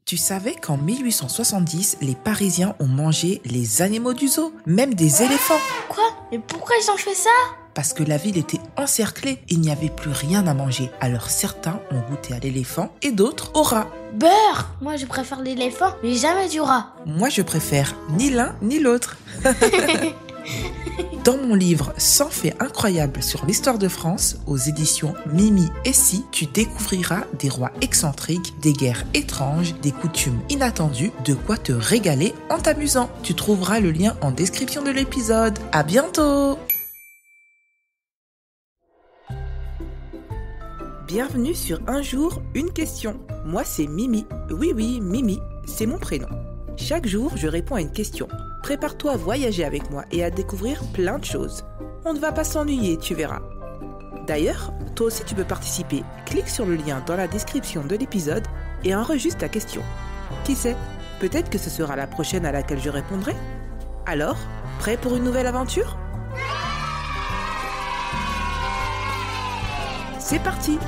Tu savais qu'en 1870, les Parisiens ont mangé les animaux du zoo, même des éléphants? Quoi? Mais pourquoi ils ont fait ça? Parce que la ville était encerclée, il n'y avait plus rien à manger. Alors certains ont goûté à l'éléphant et d'autres au rat. Beurre! Moi je préfère l'éléphant, mais jamais du rat. Moi je préfère ni l'un ni l'autre. Dans mon livre 100 faits incroyables sur l'histoire de France, aux éditions Mimi et Si, tu découvriras des rois excentriques, des guerres étranges, des coutumes inattendues, de quoi te régaler en t'amusant. Tu trouveras le lien en description de l'épisode. À bientôt! Bienvenue sur Un jour, une question. Moi c'est Mimi. Oui, Mimi, c'est mon prénom. Chaque jour, je réponds à une question. Prépare-toi à voyager avec moi et à découvrir plein de choses. On ne va pas s'ennuyer, tu verras. D'ailleurs, toi aussi tu peux participer. Clique sur le lien dans la description de l'épisode et enregistre ta question. Qui sait, peut-être que ce sera la prochaine à laquelle je répondrai. Alors, prêt pour une nouvelle aventure ? C'est parti!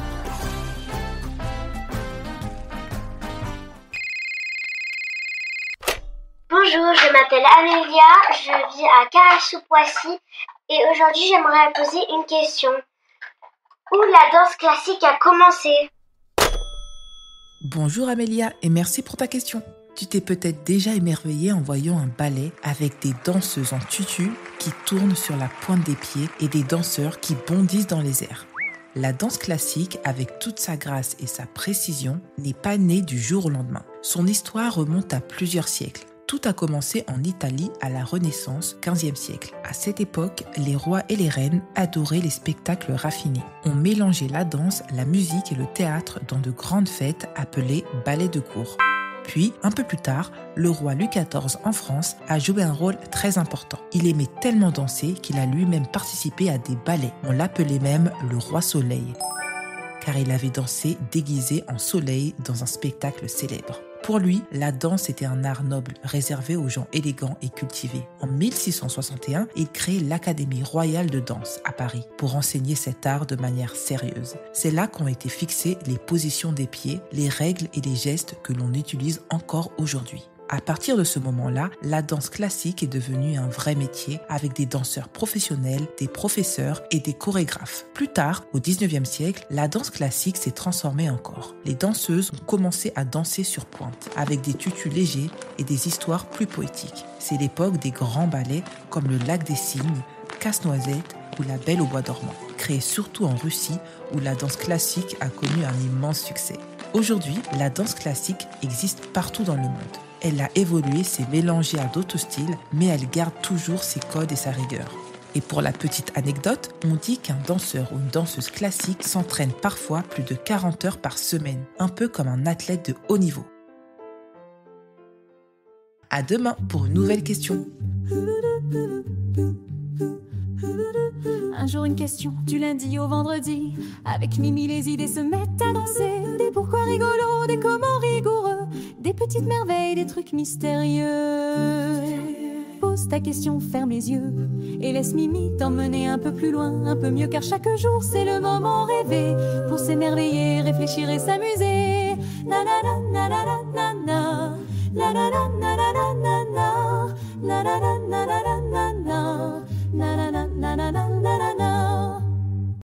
Bonjour, je m'appelle Amélia, je vis à Carassou-Poissy et aujourd'hui j'aimerais poser une question. Où la danse classique a commencé? Bonjour Amélia et merci pour ta question. Tu t'es peut-être déjà émerveillée en voyant un ballet avec des danseuses en tutu qui tournent sur la pointe des pieds et des danseurs qui bondissent dans les airs. La danse classique, avec toute sa grâce et sa précision, n'est pas née du jour au lendemain. Son histoire remonte à plusieurs siècles. Tout a commencé en Italie à la Renaissance, 15e siècle. À cette époque, les rois et les reines adoraient les spectacles raffinés. On mélangeait la danse, la musique et le théâtre dans de grandes fêtes appelées ballets de cour. Puis, un peu plus tard, le roi Louis XIV en France a joué un rôle très important. Il aimait tellement danser qu'il a lui-même participé à des ballets. On l'appelait même le roi Soleil, car il avait dansé déguisé en soleil dans un spectacle célèbre. Pour lui, la danse était un art noble réservé aux gens élégants et cultivés. En 1661, il crée l'Académie royale de danse à Paris pour enseigner cet art de manière sérieuse. C'est là qu'ont été fixées les positions des pieds, les règles et les gestes que l'on utilise encore aujourd'hui. À partir de ce moment-là, la danse classique est devenue un vrai métier avec des danseurs professionnels, des professeurs et des chorégraphes. Plus tard, au 19e siècle, la danse classique s'est transformée encore. Les danseuses ont commencé à danser sur pointe, avec des tutus légers et des histoires plus poétiques. C'est l'époque des grands ballets comme le Lac des Cygnes, Casse-Noisette ou La Belle au bois dormant, créés surtout en Russie où la danse classique a connu un immense succès. Aujourd'hui, la danse classique existe partout dans le monde. Elle a évolué, s'est mélangée à d'autres styles, mais elle garde toujours ses codes et sa rigueur. Et pour la petite anecdote, on dit qu'un danseur ou une danseuse classique s'entraîne parfois plus de 40 heures par semaine, un peu comme un athlète de haut niveau. À demain pour une nouvelle question. Un jour une question, du lundi au vendredi. Avec Mimi les idées se mettent à danser. Des pourquoi rigolos, des comment rigoureux. Des petites merveilles, des trucs mystérieux. Pose ta question, ferme les yeux et laisse Mimi t'emmener un peu plus loin, un peu mieux, car chaque jour c'est le moment rêvé pour s'émerveiller, réfléchir et s'amuser. Na na na na na na na, na na na.